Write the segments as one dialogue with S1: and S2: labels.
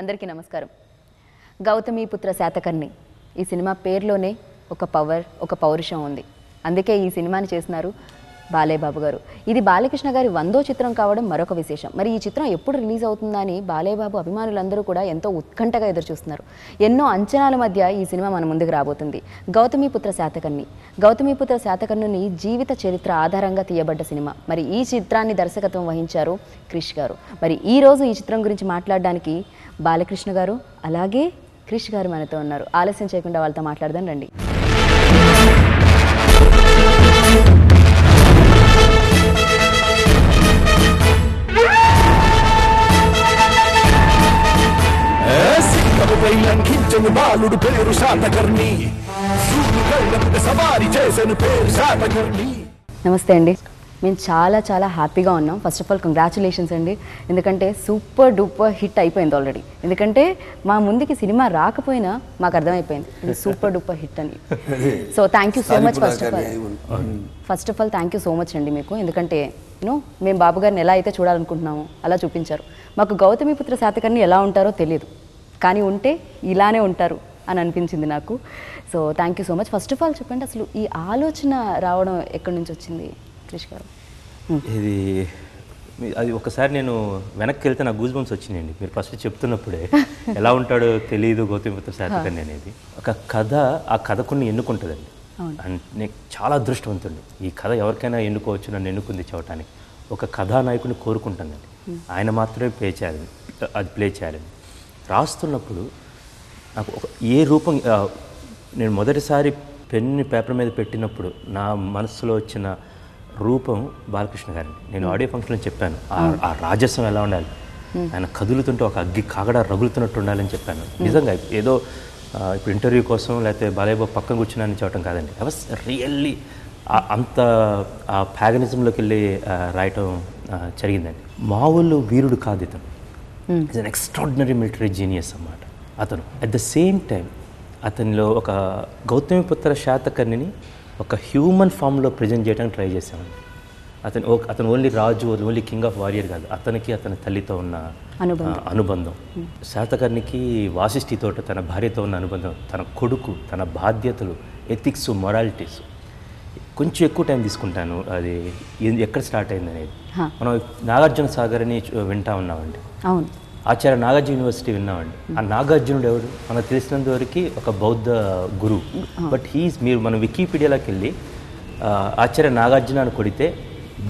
S1: అందరికీ నమస్కారం. గౌతమిపుత్ర శాతకర్ణి ఈ సినిమా పేరులోనే ఒక పవర్, ఒక పౌరుషం ఉంది. అందుకే ఈ సినిమాని చేస్తున్నారు బాలయ్య బాబు గారు. ఇది బాలకృష్ణ గారి 100వ చిత్రం కావడం మరొక విశేషం. మరి ఈ చిత్రం ఎప్పుడు రిలీజ్ అవుతుందని బాలయ్య బాబు అభిమానులందరూ కూడా ఎంతో ఉత్కంఠగా ఎదురుచూస్తున్నారు. ఎన్నో అంచనాల మధ్య ఈ సినిమా మన ముందుకు రాబోతుంది. గౌతమిపుత్ర శాతకర్ణి. గౌతమిపుత్ర శాతకర్ణుని జీవిత చరిత్ర ఆధారంగా తీయబడ్డ సినిమా. మరి ఈ చిత్రాన్ని దర్శకత్వం వహించారు క్రిష్ గారు. మరి ఈ రోజు ఈ చిత్రం గురించి మాట్లాడడానికి బాలకృష్ణ గారు అలాగే క్రిష్ గారు మనతో ఉన్నారు. ఆలస్యం చేయకుండా వాళ్ళతో మాట్లాడదాం రండి.
S2: బాలుడు పేరు శాతకర్ణి, సవారి చేసిన పేరు శాతకర్ణి.
S1: నమస్తే అండి. మేము చాలా హ్యాపీగా ఉన్నాం. ఫస్ట్ ఆఫ్ ఆల్ కంగ్రాచులేషన్స్ అండి. ఎందుకంటే సూపర్ డూపర్ హిట్ అయిపోయింది ఆల్రెడీ. ఎందుకంటే మా ముందుకి సినిమా రాకపోయినా మాకు అర్థమైపోయింది ఇది సూపర్ డూపర్ హిట్ అని. So thank you so much. First of all thank you so much అండి మీకు. ఎందుకంటే మేము బాబు గారిని ఎలా అయితే చూడాలనుకుంటున్నామో అలా చూపించారు. మాకు గౌతమిపుత్ర శాతకర్ణి ఎలా ఉంటారో తెలియదు, కానీ ఉంటే ఇలానే ఉంటారు అని అనిపించింది నాకు. So thank you so much. First of all చెప్పండి, అసలు ఈ ఆలోచన రావడం ఎక్కడి నుంచి వచ్చింది క్రిష్ గారు?
S3: ఇది అది ఒకసారి నేను వెనక్కి వెళ్తే నాకు గూస్ బంప్స్ వచ్చినాయండి. మీరు ఫస్ట్ చెప్తున్నప్పుడే ఎలా ఉంటాడో తెలియదు గౌతమిపుత్ర శాతకర్ణి అనేది. ఒక కథ ఆ కథ కొన్ని ఎన్నుకుంటుందండి. అంటే చాలా అదృష్టవంతుడు. ఈ కథ ఎవరికైనా ఎన్నుకోవచ్చు, నన్ను ఎన్నుకుంది చెప్పడానికి. ఒక కథానాయకుని కోరుకుంటానండి, ఆయన మాత్రమే ప్లే చేయాలని. రాస్తున్నప్పుడు నాకు ఏ రూపం, నేను మొదటిసారి పెన్ని పేపర్ మీద పెట్టినప్పుడు నా మనసులో వచ్చిన రూపం బాలకృష్ణ గారిని. నేను ఆడియో ఫంక్షన్లో చెప్పాను, ఆ రాజస్వం ఎలా ఉండాలి, ఆయన కదులుతుంటే ఒక అగ్గి కాగడ రగులుతున్నట్టు ఉండాలని చెప్పాను. నిజంగా ఏదో ఇప్పుడు ఇంటర్వ్యూ కోసం లేకపోతే బాలయ్య బాబు పక్కన కూర్చున్నానని చెప్పడం కాదండి. ఐ వాస్ రియల్లీ అంత ఆ ప్యాగనిజంలోకి వెళ్ళి రాయటం జరిగిందండి. మామూలు వీరుడు కాదు ఇతను. Is an extraordinary military genius అన్నమాట అతను. అట్ ద సేమ్ టైం అతనిలో ఒక గౌతమిపుత్ర శాతకర్ణిని ఒక హ్యూమన్ ఫామ్లో ప్రజెంట్ చేయడానికి ట్రై చేశామండి. అతను ఓన్లీ రాజు, ఓన్లీ కింగ్ ఆఫ్ వారియర్ కాదు, అతనికి అతని తల్లితో ఉన్న అనుబంధం, శాతకర్ణికి వాసిష్ఠితో తన భార్యతో ఉన్న అనుబంధం, తన కొడుకు, తన బాధ్యతలు, ఎథిక్స్, మొరాలిటీస్. కొంచెం ఎక్కువ టైం తీసుకుంటాను అది ఎక్కడ స్టార్ట్ అయింది అనేది. మనం నాగార్జున సాగర్ అని వింటా ఉన్నామండి.
S1: అవును,
S3: ఆచార్య నాగార్జున యూనివర్సిటీ విన్నామండి. ఆ నాగార్జునుడు ఎవడు? మనకు తెలిసినంత వరకు ఒక బౌద్ధ గురువు. బట్ మీరు మన వికీపీడియాలోకి వెళ్ళి ఆచార్య నాగార్జున అని కొడితే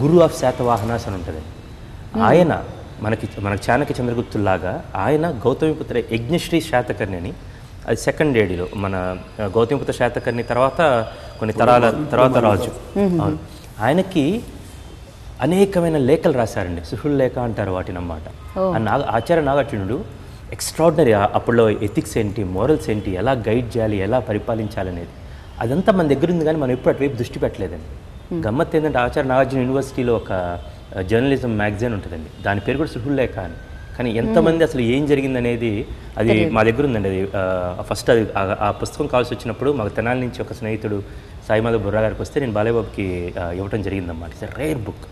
S3: గురు ఆఫ్ శాతవాహనాస్ అని ఉంటుంది. ఆయన మనకి చాణక్య చంద్రగుప్తులాగా ఆయన గౌతమిపుత్ర యజ్ఞశ్రీ శాతకర్ణి అని, అది సెకండ్ ఏడీలో మన గౌతమిపుత్ర శాతకర్ణి తర్వాత కొన్ని తరాల తర్వాత రాజు. అవును, ఆయనకి అనేకమైన లేఖలు రాశారండి. సుహృల్ లేఖ అంటారు వాటిని అన్నమాట. ఆచార్య నాగార్జునుడు ఎక్స్ట్రాడినరీ. అప్పుడులో ఎథిక్స్ ఏంటి, మోరల్స్ ఏంటి, ఎలా గైడ్ చేయాలి, ఎలా పరిపాలించాలనేది అదంతా మన దగ్గర ఉంది, కానీ మనం ఎప్పుడు అటువైపు దృష్టి పెట్టలేదండి. గమ్మత్ ఏంటంటే ఆచార్య నాగార్జున యూనివర్సిటీలో ఒక జర్నలిజం మ్యాగజైన్ ఉంటుందండి, దాని పేరు కూడా సుహృల్ లేఖ అని. కానీ ఎంతమంది అసలు ఏం జరిగిందనేది అది మా దగ్గర ఉందండి. అది ఫస్ట్ అది ఆ పుస్తకం కావాల్సి వచ్చినప్పుడు మాకు తెనాలి నుంచి ఒక స్నేహితుడు సాయిమాధవ్ బుర్రా గారికి వస్తే నేను బాలయ్య బాబుకి ఇవ్వటం జరిగిందన్నమాట. It's rare book.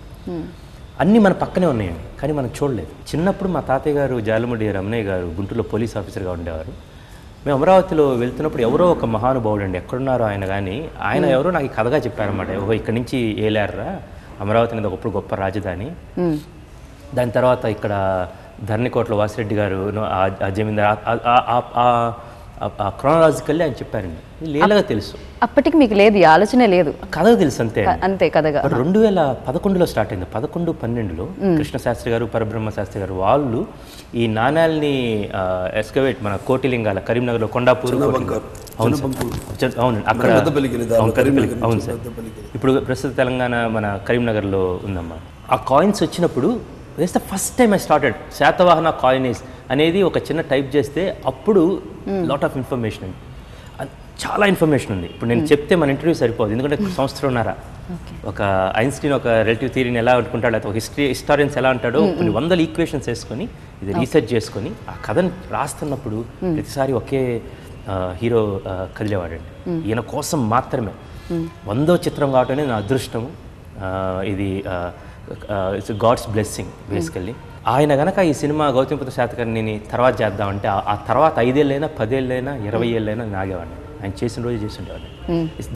S3: అన్నీ మన పక్కనే ఉన్నాయండి, కానీ మనం చూడలేదు. చిన్నప్పుడు మా తాతయ్య గారు జాలముడి రమణయ్య గారు గుంటూరులో పోలీస్ ఆఫీసర్గా ఉండేవారు. మేము అమరావతిలో వెళ్తున్నప్పుడు ఎవరో ఒక మహానుభావుడు అండి, ఎక్కడున్నారో ఆయన, కానీ ఆయన ఎవరో నాకు కథగా చెప్పారన్నమాట. ఇక్కడి నుంచి ఏలారా, అమరావతి అనేది ఒకప్పుడు గొప్ప రాజధాని, దాని తర్వాత ఇక్కడ ధరణికోటలో వాసిరెడ్డి గారు ఆ జమీందార్, ఆ క్రోనాలజికల్లీ ఆయన చెప్పారండి. లేలగా తెలుసు, అప్పటికి మీకు లేదు, ఈ ఆలోచనే లేదు, కథగా తెలుసు అంతే కథగా. 2011లో స్టార్ట్ అయింది. 11-12లో కృష్ణశాస్త్రి గారు, పరబ్రహ్మ శాస్త్రి గారు వాళ్ళు ఈ నాణ్యాలని ఎస్కవేట్ మన కోటిలింగాల కరీంనగర్లో కొండాపూర్, అవును అక్కడ, అవును సార్, ఇప్పుడు ప్రస్తుత తెలంగాణ మన కరీంనగర్లో ఉందమ్మా. ఆ కాయిన్స్ వచ్చినప్పుడు this the first time I started Satavahana coinage అనేది ఒక చిన్న టైప్ చేస్తే అప్పుడు లాట్ ఆఫ్ ఇన్ఫర్మేషన్ అండి, చాలా ఇన్ఫర్మేషన్ ఉంది. ఇప్పుడు నేను చెప్తే మన ఇంటర్వ్యూ సరిపోదు, ఎందుకంటే సంవత్సరంన్నర ఒక ఐన్స్టీన్ ఒక రిలేటివ్ థియరీని ఎలా అనుకుంటాడో, లేకపోతే ఒక హిస్టారియన్స్ ఎలా అంటాడో కొన్ని వందల ఈక్వేషన్స్ వేసుకొని ఇది రీసెర్చ్ చేసుకొని ఆ కథను రాస్తున్నప్పుడు ప్రతిసారి ఒకే హీరో కదిలేవాడండి. ఈయన కోసం మాత్రమే 100వ చిత్రం కావటం అనేది నా అదృష్టము. ఇది ఇట్స్ గాడ్స్ బ్లెస్సింగ్ బేసికల్లీ. ఆయన గనక ఈ సినిమా గౌతమిపుత్ర శాతకర్ణిని తర్వాత చేద్దామంటే ఆ తర్వాత 5 ఏళ్ళైనా 10 ఏళ్ళైనా 20 ఏళ్ళైనా నాగేవాడిని. ఆయన చేసిన రోజు చేస్తుండేవాడిని.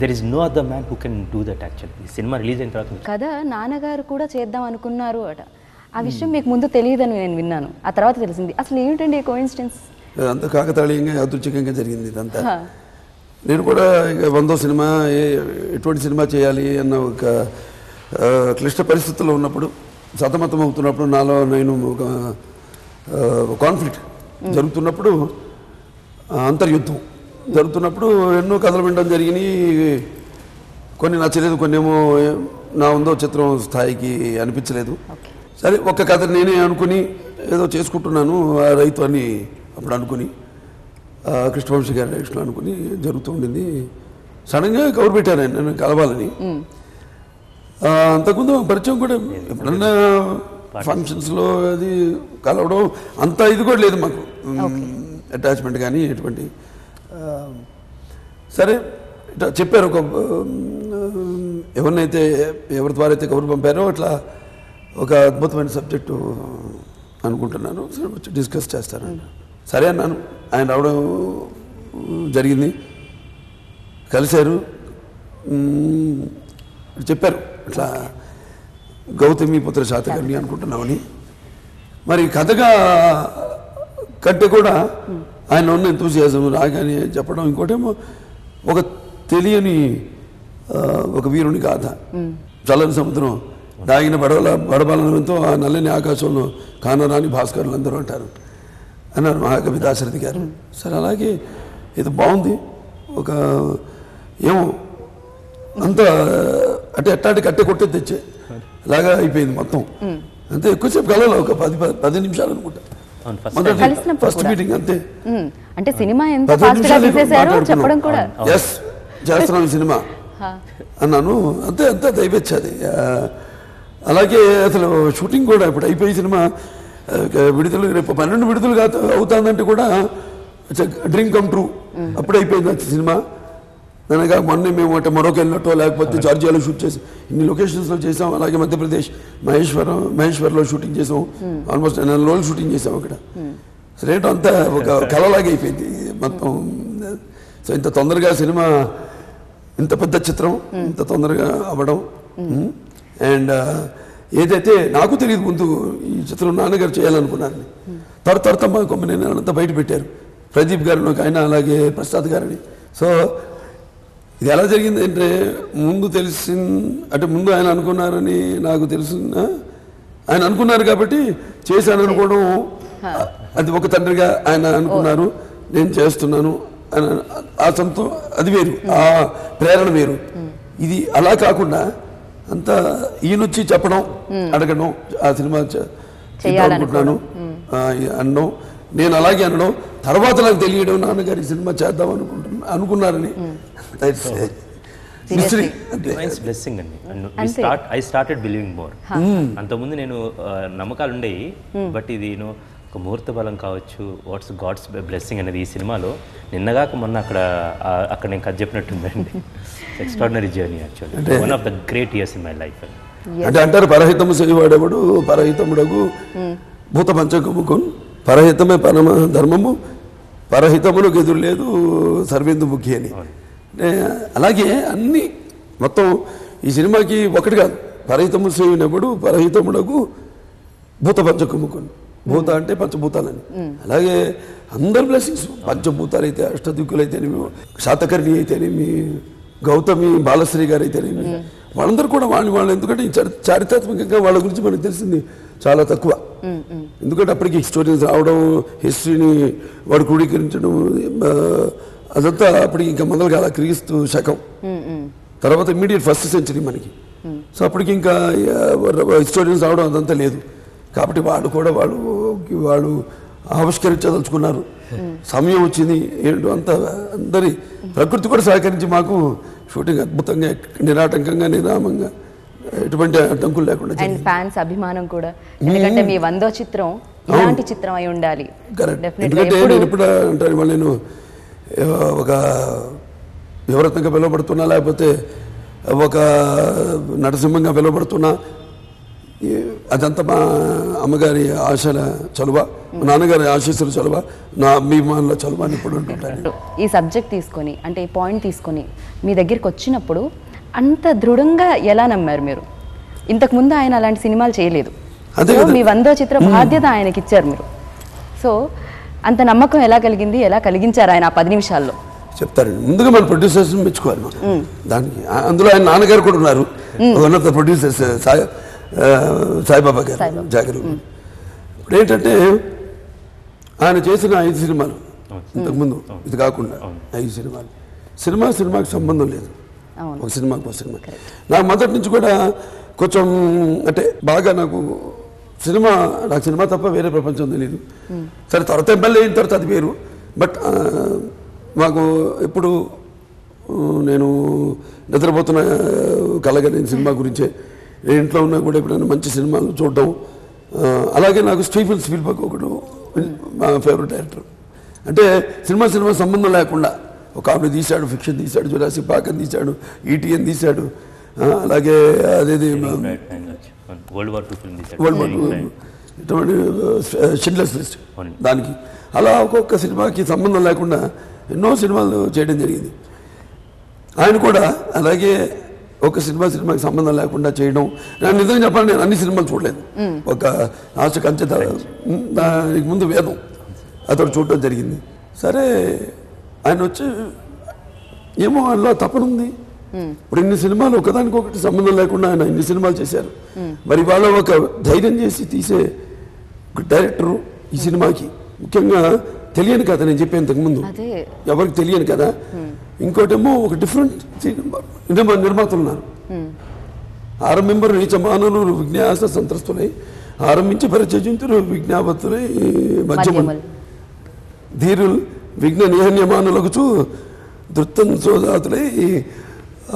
S3: There is no other man who can do that actually. ఈ సినిమా రిలీజ్ అయిన తర్వాత
S1: కదా నాన్నగారు కూడా చేద్దాం అనుకున్నారు అట. ఆ విషయం మీకు ముందు తెలియదని నేను విన్నాను, ఆ తర్వాత తెలిసింది. అసలు ఏమిటండి కోఇన్సిడెన్స్?
S4: అంత కాకతాళీయంగా యాదృచ్ఛికంగా జరిగింది ఇదంతా. నేను కూడా ఇక 100వ సినిమా ఎటువంటి సినిమా చేయాలి అన్న ఒక క్లిష్ట పరిస్థితుల్లో ఉన్నప్పుడు, సతమతం అవుతున్నప్పుడు, నాలో నేను ఒక కాన్ఫ్లిక్ట్ జరుగుతున్నప్పుడు, అంతర్యుద్ధం జరుగుతున్నప్పుడు ఎన్నో కథలు వినడం జరిగినాయి. కొన్ని నచ్చలేదు, కొన్ని ఏమో నా 100వ చిత్రం స్థాయికి అనిపించలేదు. సరే ఒక్క కథ నేనే అనుకుని ఏదో చేసుకుంటున్నాను, ఆ రైతు అని అప్పుడు అనుకుని కృష్ణవంశీ గారి డైరెక్షన్లో అనుకుని జరుగుతూ ఉండింది. సడన్గా కవర్ పెట్టాను ఆయన నన్ను కలవాలని. అంతకుముందు పరిచయం కూడా ఎప్పుడన్నా ఫంక్షన్స్లో అది కలవడం అంత ఇది కూడా లేదు మాకు, అటాచ్మెంట్ కానీ ఎటువంటి. సరే ఇట్లా చెప్పారు, ఒక ఎవరినైతే ఎవరి ద్వారా అయితే కబురు పంపారో అట్లా ఒక అద్భుతమైన సబ్జెక్టు అనుకుంటున్నాను, వచ్చి డిస్కస్ చేస్తాను. సరే అన్నాను. ఆయన రావడం జరిగింది, కలిశారు, చెప్పారు ఇట్లా గౌతమిపుత్ర శాతకర్ణి అనుకుంటున్నామని. మరి కథగా కంటే కూడా ఆయన ఉన్న ఎంతూసియాజం రాగానే చెప్పడం, ఇంకోటేమో ఒక తెలియని ఒక వీరుని గాథ. చల్లని సముద్రం దాగిన బడబాలనంతో ఆ నల్లని ఆకాశంలో కానరాని భాస్కరులు అందరూ అంటారు అన్నారు మహాకవి దాశరథి గారు. సరే అలాగే ఇది బాగుంది, ఒక ఏమో అంత అంటే ఎట్టాంటి కట్టె కొట్టే తెచ్చే అలాగా అయిపోయింది మొత్తం. అంతే, ఎక్కువసేపు కలవలేదు, ఒక 10 నిమిషాలు అనుకుంటా ఫస్ట్ మీటింగ్. అంతే,
S1: అంటే సినిమా ఎంత ఫాస్ట్ గా తీసేశారో చెప్పడం కూడా.
S4: ఎస్ చేస్తున్నాం ఈ సినిమా అన్నాను. అంతే అంతే దయవచ్చాది. అలాగే అసలు షూటింగ్ కూడా ఇప్పుడు అయిపోయి సినిమా విడుదల రేపు 12 విడుదల అవుతుందంటే కూడా డ్రీమ్ కమ్ ట్రూ. అప్పుడు అయిపోయింది సినిమా. అనగా మొన్నే మేము అంటే మొరొక వెళ్ళినట్టో లేకపోతే జార్జియాలో షూట్ చేసాం, ఇన్ని లొకేషన్స్లో చేసాం. అలాగే మధ్యప్రదేశ్ మహేశ్వర్లో షూటింగ్ చేసాం, ఆల్మోస్ట్ 4 రోజులు షూటింగ్ చేసాం అక్కడ. సరే ఏంటో అంతా ఒక కళలాగా అయిపోయింది మొత్తం. సో ఇంత తొందరగా సినిమా, ఇంత పెద్ద చిత్రం ఇంత తొందరగా అవ్వడం. అండ్ ఏదైతే నాకు తెలియదు ముందు ఈ చిత్రం నాన్నగారు చేయాలనుకున్నారని, తర్వాత మా కొమ్మని అంతా బయట పెట్టారు. ప్రదీప్ గారిని ఒక ఆయన, అలాగే ప్రసాద్ గారిని. సో ఇది ఎలా జరిగింది అంటే ముందు అంటే ముందు ఆయన అనుకున్నారని నాకు తెలిసిన, ఆయన అనుకున్నారు కాబట్టి చేశాను అనుకోవడం, అది ఒక తండ్రిగా ఆయన అనుకున్నారు, నేను చేస్తున్నాను ఆ అది వేరు, ఆ ప్రేరణ వేరు. ఇది అలా కాకుండా అంతా ఈయనొచ్చి చెప్పడం, అడగడం, ఆ సినిమా అనుకుంటున్నాను అనడం, నేను అలాగే అనడం, తర్వాత నాకు తెలియడం నాన్నగారి సినిమా చేద్దాం అనుకున్నారని.
S3: బ్లెస్సింగ్ అండి. I started believing more. అంతకుముందు నేను నమ్మకాలు ఉండేవి, బట్ ఇది ఒక ముహూర్త బలం కావచ్చు, వాట్స్ గాడ్స్ బ్లెస్సింగ్ అనేది ఈ సినిమాలో నిన్నగాక మొన్న అక్కడ నేను కథ చెప్పినట్టుందండి. Extraordinary journey actually, one of the great years in my life.
S4: అంటే అంటారు పరహితము చేయవాడేవాడు పరహితముడగు భూత పంచకముకున్, పరహితమే పరమ ధర్మము, పరహితములకు ఎదురు లేదు సర్వేందు ముఖ్య అని. అలాగే అన్ని మొత్తం ఈ సినిమాకి ఒకటి కాదు, పరహితము చేయనప్పుడు పరహితముడగు భూత పంచకముకున్. భూత అంటే పంచభూతాలని, అలాగే అందరు బ్లెస్సింగ్స్, పంచభూతాలు అయితే, అష్టదిక్కులు అయితేనేమి, శాతకర్ణి అయితేనేమి, గౌతమి బాలశ్రీ గారు అయితేనేమి, వాళ్ళందరూ కూడా వాళ్ళు ఎందుకంటే చారిత్రాత్మకంగా వాళ్ళ గురించి మనకు తెలిసింది చాలా తక్కువ. ఎందుకంటే అప్పటికి హిస్టోరియన్స్ రావడం, హిస్టరీని వాడు క్రోడీకరించడం, అదంతా అప్పటికి ఇంకా మొదలు కాల, క్రీస్తు శకం తర్వాత ఇమ్మీడియట్ ఫస్ట్ సెంచరీ మనకి. సో అప్పటికి ఇంకా హిస్టోరియన్స్ రావడం అదంతా లేదు. కాబట్టి వాళ్ళు ఆవిష్కరించదలుచుకున్నారు. సమయం వచ్చింది ఏంటో అంత అందరి ప్రకృతి కూడా సహకరించి మాకు షూటింగ్ అద్భుతంగా నిరాటంకంగా నిరామంగా ఎటువంటి అడ్డంకులు లేకుండా.
S1: అండ్ ఫ్యాన్స్ అభిమానం కూడా, ఎందుకంటే మీ 100వ చిత్రం ఇలాంటి చిత్రం అయి ఉండాలి.
S4: ఎందుకంటే నేను ఎప్పుడు అంటాను, వాళ్ళు నేను ఒక యువరత్నంగా పిలువబడుతున్నా, లేకపోతే ఒక నరసింహంగా పిలువబడుతున్నా, అదంతా మా అమ్మగారి ఆశల చలువ, మా నాన్నగారి ఆశీస్సుల చలువ, నా అభిమానుల చలువ అని ఇప్పుడు ఉంటుంటాను.
S1: ఈ సబ్జెక్ట్ తీసుకొని అంటే ఈ పాయింట్ తీసుకొని మీ దగ్గరికి వచ్చినప్పుడు అంత దృఢంగా ఎలా నమ్మారు మీరు? ఇంతకుముందు ఆయన అలాంటి సినిమాలు చేయలేదు, మీ 100వ చిత్ర బాధ్యత ఆయనకి ఇచ్చారు మీరు. సో అంత నమ్మకం ఎలా కలిగింది, ఎలా కలిగించారు ఆయన ఆ 10 నిమిషాల్లో?
S4: చెప్తారండి. ముందుగా మన ప్రొడ్యూసర్స్ మెచ్చుకోవాలి మనం దానికి. అందులో ఆయన నాన్నగారు కూడా ఉన్నారు, one of the producers Saibaba గారు జాగరు. ఇప్పుడు ఏంటంటే ఆయన చేసిన 5 సినిమాలు ఇంతకుముందు ఇది కాకుండా 5 సినిమాలు, సినిమాకి సంబంధం లేదు, ఒక సినిమా. నాకు మొదటి నుంచి కూడా కొంచెం అంటే బాగా నాకు సినిమా తప్ప వేరే ప్రపంచం తెలియదు. సరే తర్వాత ఎమ్మెల్యే అయిన తర్వాత అది వేరు. బట్ మాకు ఎప్పుడు నేను నిద్రపోతున్న కలగని సినిమా గురించే, నేను ఇంట్లో ఉన్నా కూడా ఎప్పుడైనా మంచి సినిమాలు చూడడం. అలాగే నాకు స్టీఫెన్ స్పీల్బర్గ్ ఒకడు మా ఫేవరెట్ డైరెక్టర్. అంటే సినిమా సంబంధం లేకుండా ఒక ఆవిడ తీశాడు, ఫిక్షన్ తీశాడు, జురాసిక్ పార్క్ అని తీశాడు, ఈటీఎన్ తీశాడు, అలాగే అదేది
S3: వరల్డ్ వార్ 2 ఫిల్మ్
S4: ఇటువంటి షిండ్లర్స్ లిస్ట్ దానికి. అలా ఒక్కొక్క సినిమాకి సంబంధం లేకుండా ఎన్నో సినిమాలు చేయడం జరిగింది. ఆయన కూడా అలాగే ఒక సినిమాకి సంబంధం లేకుండా చేయడం. నేను నిజంగా చెప్పాలి, నేను అన్ని సినిమాలు చూడలేదు. ఒక ఆశ కంచె దానికి ముందు వేదం అతడు చూడటం జరిగింది. సరే ఆయన వచ్చి ఏమో అందులో తపనుంది. ఇప్పుడు ఇన్ని సినిమాలు ఒకదానికొకటి సంబంధం లేకుండా ఆయన ఇన్ని సినిమాలు చేశారు. మరి వాళ్ళ ఒక ధైర్యం చేసి తీసే ఒక డైరెక్టరు ఈ సినిమాకి ముఖ్యంగా తెలియని కథ, నేను చెప్పే ఇంతకుముందు ఎవరికి తెలియని కదా. ఇంకోటేమో ఒక డిఫరెంట్ నిర్మాతలు ఉన్నారు. ఆరంభింపరు నీచ మానవులు విజ్ఞాస సంత్రస్తులై ఆరంభించి పరిచయించురు విజ్ఞాపతులై మధ్యములు ధీరులు విఘ్న నిహన్యమానులగుచు దృత్తం సోదాతులై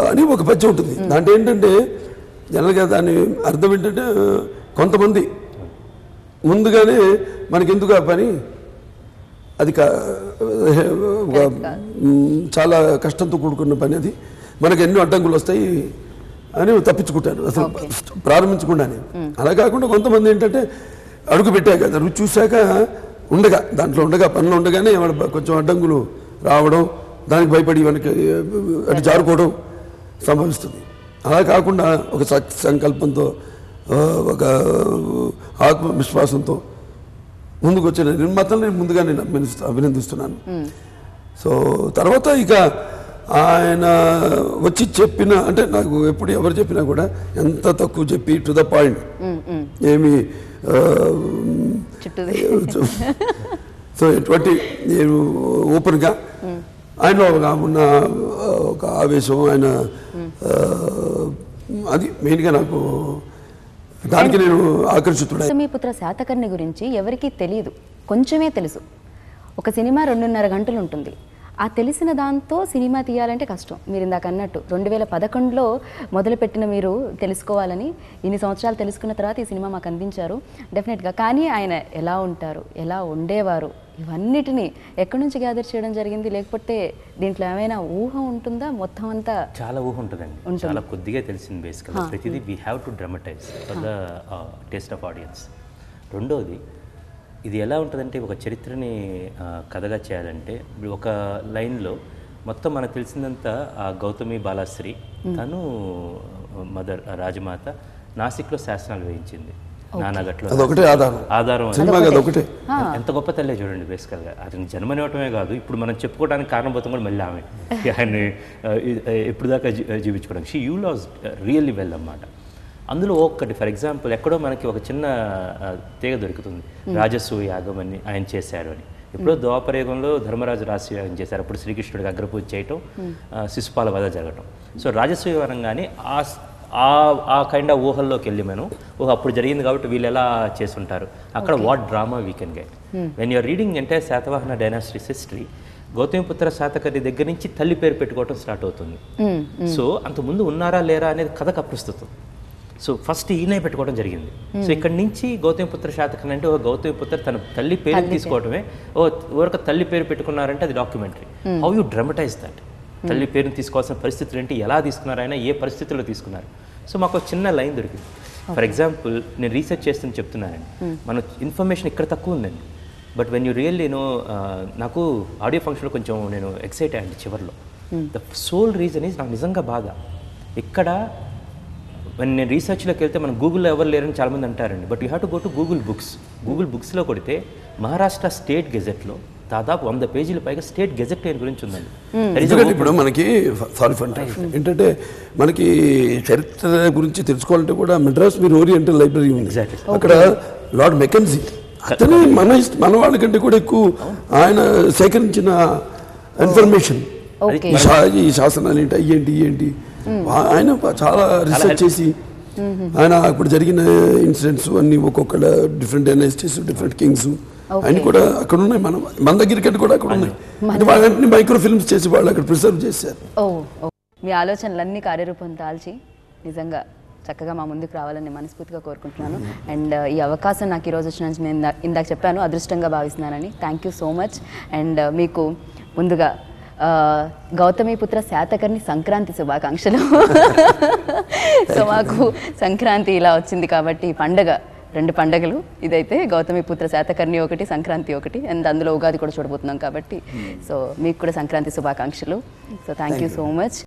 S4: అని ఒక పద్యం ఉంటుంది. దాంట్లో ఏంటంటే జనరల్గా దాని అర్థం ఏంటంటే కొంతమంది ముందుగానే మనకెందుకు ఆ పని, అది చాలా కష్టంతో కూడుకున్న పని, అది మనకు ఎన్నో అడ్డంకులు వస్తాయి అని తప్పించుకుంటారు అసలు ప్రారంభించకుండానే. అలా కాకుండా కొంతమంది ఏంటంటే అడుగు పెట్టాక రుచి చూశాక దాంట్లో పనిలో ఉండగానే కొంచెం అడ్డంకులు రావడం, దానికి భయపడి వెనక్కి అటు జారుకోవడం సంభవిస్తుంది. అలా కాకుండా ఒక సంకల్పంతో, ఒక ఆత్మవిశ్వాసంతో ముందుకు వచ్చిన నిర్మాతలు నేను ముందుగా అభినందిస్తున్నాను. సో తర్వాత ఇక ఆయన వచ్చి చెప్పిన, అంటే నాకు ఎప్పుడు ఎవరు చెప్పినా కూడా ఎంత తక్కువ చెప్పి టు ద పాయింట్, ఏమి సో ఎటువంటి నేను ఓపెన్గా ఆయనలో ఉన్న ఒక ఆవేశం, ఆయన అది మెయిన్గా నాకు దానికి నేను ఆకర్షితుడు.
S1: మీ పుత్ర శాతకర్ణి గురించి ఎవరికీ తెలియదు, కొంచెమే తెలుసు. ఒక సినిమా 2.5 గంటలు ఉంటుంది. ఆ తెలిసిన దాంతో సినిమా తీయాలంటే కష్టం. మీరు ఇందాక అన్నట్టు 2011లో మొదలుపెట్టిన మీరు తెలుసుకోవాలని ఇన్ని సంవత్సరాలు తెలుసుకున్న తర్వాత ఈ సినిమా మాకు అందించారు డెఫినెట్గా. కానీ ఆయన ఎలా ఉంటారు, ఎలా ఉండేవారు, ఇవన్నిటినీ ఎక్కడి నుంచి గ్యాదర్ చేయడం జరిగింది? లేకపోతే దీంట్లో ఏమైనా ఊహ ఉంటుందా? మొత్తం అంతా
S3: చాలా ఊహ ఉంటుందండి, చాలా కొద్దిగా తెలిసింది. బేసికల్గా ప్రతిదీ we have to dramatise for the taste of audience. రెండోది, ఇది ఎలా ఉంటుందంటే ఒక చరిత్రని కథగా చేయాలంటే ఒక లైన్లో మొత్తం మనకు తెలిసిందంతా గౌతమి బాలాశ్రీ, తను మదర్ రాజమాత నాసిక్లో శాసనాలు వేయించింది. నానాగట్లో ఆధారం ఎంత గొప్ప తల్లే చూడండి. బేసికల్గా అతనికి జన్మనివ్వటమే కాదు, ఇప్పుడు మనం చెప్పుకోవడానికి కారణభూతం కూడా మళ్ళీ ఆమె ఆయన్ని ఎప్పుడు దాకా జీవించుకోవడానికి. She you loss really well అన్నమాట. అందులో ఒక్కటి ఫర్ ఎగ్జాంపుల్ ఎక్కడో మనకి ఒక చిన్న తీగ దొరుకుతుంది, రాజసూయ యాగం అని ఆయన చేశారు అని. ఇప్పుడు ద్వాపరయుగంలో ధర్మరాజు రాజసూయాగం చేశారు, అప్పుడు శ్రీకృష్ణుడికి అగ్రపూజ చేయటం, శిశుపాల వధ జరగటం. సో రాజసూయ అనగానే ఆ కైండ్ ఆఫ్ ఊహల్లోకి వెళ్ళి మనం అప్పుడు జరిగింది కాబట్టి వీళ్ళు ఎలా చేస్తుంటారు, అక్కడ what drama we can get when you're reading entire Satavahana dynasty's history. Gautamiputra Satakarni దగ్గర నుంచి తల్లి పేరు పెట్టుకోవటం స్టార్ట్ అవుతుంది. సో అంతకుముందు ఉన్నారా లేరా అనేది కథకు అప్రస్తుతం. సో ఫస్ట్ ఈయన పెట్టుకోవడం జరిగింది. సో ఇక్కడ నుంచి గౌతమిపుత్ర శాతకర్ణి అంటే గౌతమిపుత్ర తన తల్లి పేరు తీసుకోవడమే. ఎవరికి తల్లి పేరు పెట్టుకున్నారంటే అది documentary. How you dramatise that, తల్లి పేరుని తీసుకోవాల్సిన పరిస్థితులు ఏంటి, ఎలా తీసుకున్నారు, ఆయన ఏ పరిస్థితుల్లో తీసుకున్నారు. సో మాకు చిన్న లైన్ దొరికింది. ఫర్ ఎగ్జాంపుల్ నేను రీసెర్చ్ చేస్తుందని చెప్తున్నానండి, మన ఇన్ఫర్మేషన్ ఇక్కడ తక్కువ ఉందండి. బట్ వెన్ యూ రియల్లీ నాకు ఆడియో ఫంక్షన్లో కొంచెం నేను ఎక్సైట్ అయ్యండి చివరిలో. ద సోల్ రీజన్ ఈజ్ నాకు నిజంగా బాధ. ఇక్కడ నేను రీసెర్చ్లోకి వెళ్తే మనం గూగుల్లో ఎవరు లేరని చాలామంది అంటారండి. But you have to go to Google books. Google బుక్స్లో కొడితే మహారాష్ట్ర స్టేట్ గెజెట్లో దాదాపు 100 పేజీల పైగా స్టేట్ గెజెట్ గురించి ఉందండి.
S4: ఎందుకంటే ఇప్పుడు మనకి సారీ ఫర్ ఏంటంటే మనకి చరిత్ర గురించి తెలుసుకోవాలంటే కూడా మెడ్రాస్ మీరు ఓరియంటల్ లైబ్రరీ ఉంది. అక్కడ లార్డ్ మెకెన్జీ అతనే మన వాళ్ళకంటే కూడా ఎక్కువ ఆయన సేకరించిన ఇన్ఫర్మేషన్, ఈ శాసనాలు ఏంటి ఏంటి ఆయన చాలా రీసెర్చ్ చేసి ఆయన ఇప్పుడు జరిగిన ఇన్సిడెంట్స్ అన్ని ఒక్కొక్క డిఫరెంట్ డైనాసిటీస్ డిఫరెంట్ కింగ్స్ అన్ని కూడా అక్కడ ఉన్నాయి. మన దగ్గర కంటే కూడా అక్కడ ఉన్నాయి. అంటే వాళ్ళంటే మైక్రో ఫిల్మ్స్ చేసి వాళ్ళు అక్కడ ప్రిజర్వ్ చేశారు.
S1: మీ ఆలోచనలన్నీ కార్యరూపం దాల్చి నిజంగా చక్కగా మా ముందుకు రావాలని మనస్ఫూర్తిగా కోరుకుంటున్నాను. అండ్ ఈ అవకాశం నాకు ఈరోజు వచ్చిన నేను ఇందాక చెప్పాను అదృష్టంగా భావిస్తున్నానని. Thank you so much. And మీకు ముందుగా గౌతమిపుత్ర శాతకర్ణి సంక్రాంతి శుభాకాంక్షలు. సో మాకు సంక్రాంతి ఇలా వచ్చింది కాబట్టి పండగ 2 పండగలు ఇదైతే గౌతమిపుత్ర శాతకర్ణి ఒకటి, సంక్రాంతి ఒకటి, అండ్ అందులో ఉగాది కూడా చూడబోతున్నాం కాబట్టి సో మీకు కూడా సంక్రాంతి శుభాకాంక్షలు. So thank you so much.